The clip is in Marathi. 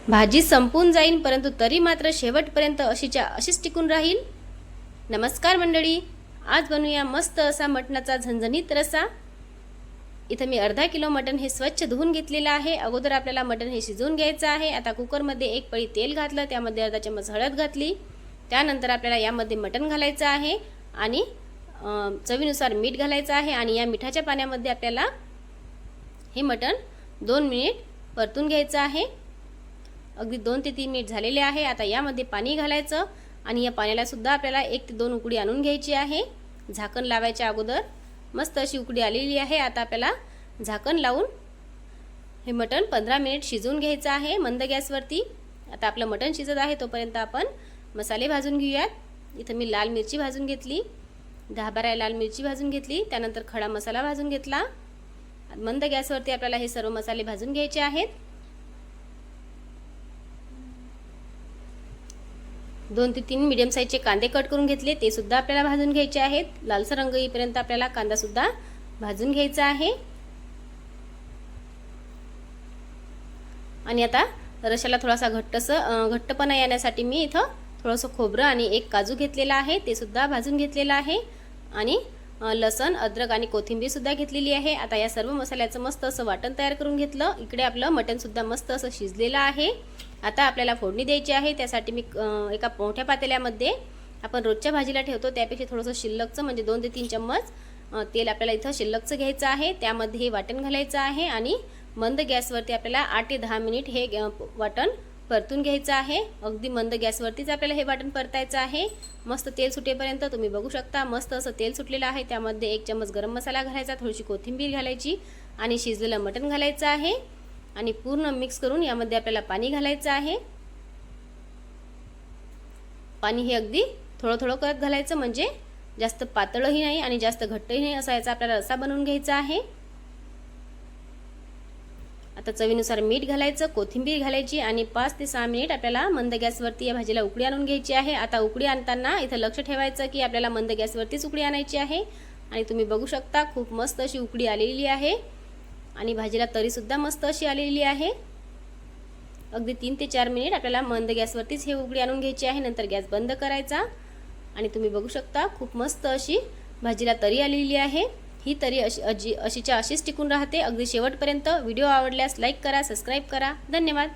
भाजी संपून जाईल परंतु तरी मात्र शेवटपर्यंत अशीच्या अशीच टिकून राहील। नमस्कार मंडळी, आज बनवूया मस्त असा मटणाचा झणझणीत रस्सा। इथे मी अर्धा किलो मटण हे स्वच्छ धुवून घेतलेलं आहे। अगोदर आपल्याला मटण हे शिजवून घ्यायचं आहे। आता कुकरमध्ये एक पळी तेल घातलं, त्यामध्ये अर्धा चमच हळद घातली। त्यानंतर आपल्याला यामध्ये मटण घालायचं आहे आणि चवीनुसार मीठ घालायचं आहे आणि या मिठाच्या पाण्यामध्ये आपल्याला हे मटण 2 मिनिट परतून घ्यायचं आहे। अगदी 2 ते 3 मिनिट झालेले आहे। आता यामध्ये पाणी घालायचं आणि या पाण्याला सुद्धा आपल्याला 1 ते 2 उकळी आणून घ्यायची आहे। झाकण लावायच्या अगोदर मस्त अशी उकळी आलेली आहे। आता आपल्याला झाकण लावून हे मटण 15 मिनिट शिजवून घ्यायचं आहे मंद गॅसवरती। आता आपलं मटण शिजत आहे तोपर्यंत आपण मसाले भाजून घेऊयात। इथे मी लाल मिरची भाजून घेतली, 10-12 लाल मिरची भाजून घेतली, त्यानंतर खडा मसाला भाजून घेतला। मंद गॅसवरती आपल्याला हे सर्व मसाले भाजून घ्यायचे आहेत। 2 ते 3 मीडियम साईजचे कांदे कट करून घेतले, ते सुद्धा आपल्याला भाजून घ्यायचे आहेत। लालसर रंग येईपर्यंत आपल्याला कांदा सुद्धा भाजून घ्यायचा आहे। आणि आता रशाला थोडासा घट्टपणा येण्यासाठी मी इथं थोडंसं खोबरं आणि 1 काजू घेतलेला आहे, ते सुद्धा भाजून घेतलेला आहे। आणि लसण, अद्रक आणि कोथिंबीर सुद्धा घेतलेली आहे। आता या सर्व मसाल्याचं मस्त असं वाटण तयार करून घेतलं। इकडे आपलं मटण सुद्धा मस्त असं शिजलेलं आहे। आता आपल्याला फोडणी द्यायची आहे। त्यासाठी मी एका मोठ्या पातेल्यामध्ये आपण रोजच्या भाजीला ठेवतो त्यापेक्षा थोडंसं शिल्लकचं म्हणजे 2 ते 3 चम्मच तेल आपल्याला इथं शिल्लकचं घ्यायचं आहे। त्यामध्ये हे वाटण घालायचं आहे आणि मंद गॅसवरती आपल्याला 8 ते 10 मिनिट हे वाटण परतून घ्यायचं आहे। अगदी मंद गॅसवरतीच आपल्याला हे वाटण परतायचं आहे। मस्त तेल सुटेपर्यंत तुम्ही बघू शकता मस्त असं तेल सुटलेलं आहे। त्यामध्ये 1 चम्मच गरम मसाला घालायचा, थोडीशी कोथिंबीर घालायची आणि शिजलेलं मटण घालायचं आहे आणि पूर्ण मिक्स करून यामध्ये आपल्याला पाणी घालायचं आहे। पाणी हे अगदी थोडं थोडं करत घालायचं, म्हणजे जास्त पातळही नाही आणि जास्त घट्टही नाही असा याचा आपल्याला रस्सा बनवून घ्यायचा आहे। आता चवीनुसार मीठ घालायचं, कोथिंबीर घालायची आणि 5 ते 6 मिनिट आपल्याला मंद गॅसवरती या भाजीला उकळी आणून घ्यायची आहे। आता उकळी आणताना इथं लक्ष ठेवायचं की आपल्याला मंद गॅसवरतीच उकळी आणायची आहे। आणि तुम्ही बघू शकता खूप मस्त अशी उकळी आलेली आहे आणि भाजीला तरी सुद्धा मस्त अशी आलेली आहे। अगदी 3 ते 4 मिनिट आपल्याला मंद गॅसवरतीच हे उकळी आणून घ्यायची आहे, नंतर गॅस बंद करायचा। आणि तुम्ही बघू शकता खूप मस्त अशी भाजीला तरी आलेली आहे। ही तरी अशीच्या अशीच टिकून राहते अगदी शेवटपर्यंत। व्हिडिओ आवडल्यास लाईक करा, सबस्क्राईब करा। धन्यवाद।